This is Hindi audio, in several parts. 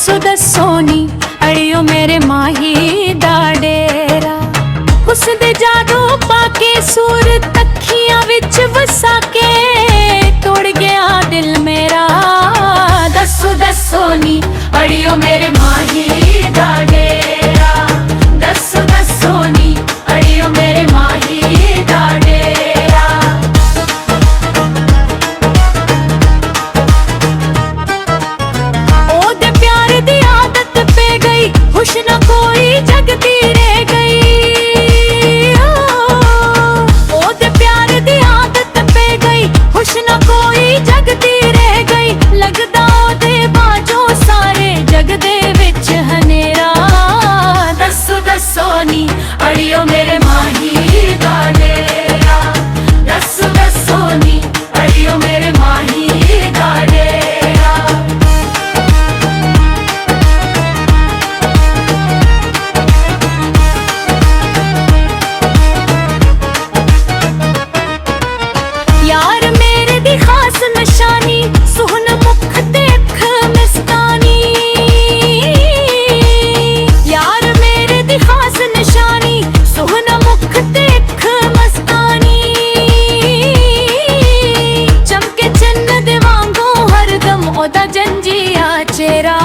दसो दसो नी अड़ियो मेरे माही दा डेरा, उस दे जादू पाके सूरत अखियां विच वसा के तोड़ गया दिल मेरा। दसो दसो नी अड़ियो मेरे माही दा डेरा, दसो दसो नी अड़ियो मेरे माही दा डेरा। ओ दे प्यार दी आदत पे गई, खुश न कोई जगती रह गई। ओ दे प्यार दी आदत पे गई, खुश न कोई जगती रह गई। लगदा ओदे बाजो सारे जग दे विच हनेरा। दसो दसो नी अड़ियो मेरे माही दा डेरा, दसो दसो नी अड़ियो मेरे माही दा डेरा। यार मेरे दी खास निशानी, सोहन मुख ते अख मस्तानी। यार मेरे दी खास निशानी, सोहन मुख ते अख मस्तानी। चमके चन्न दे वांगू हरदम ओदा जंजिया चेहरा।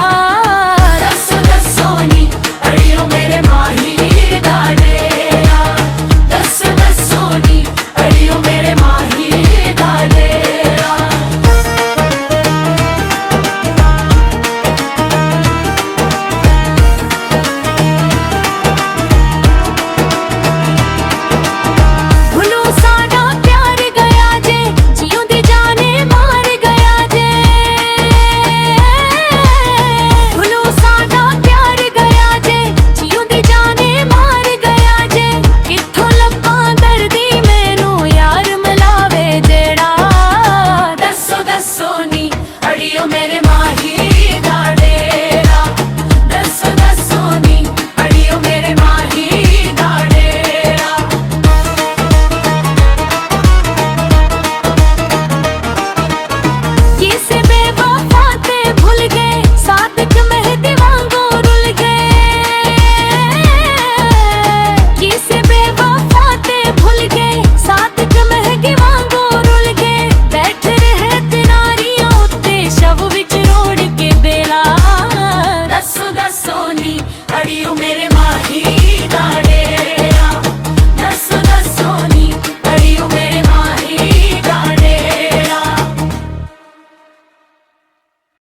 दसो दसो नी अड़ियो मेरे माही दा डेरा, दसो दसो नी अड़ियो मेरे माही दा डेरा। भुलो साडा प्यार गया जे, जियों दी जाने मार गया जे। भुलो साडा प्यार गया जे, जियों दी जाने मार गया जे। कित्थों लब्भां दर्दी मैनू यार मिलावे जेड़ा। दसो दसो नी अड़ियो मेरे माही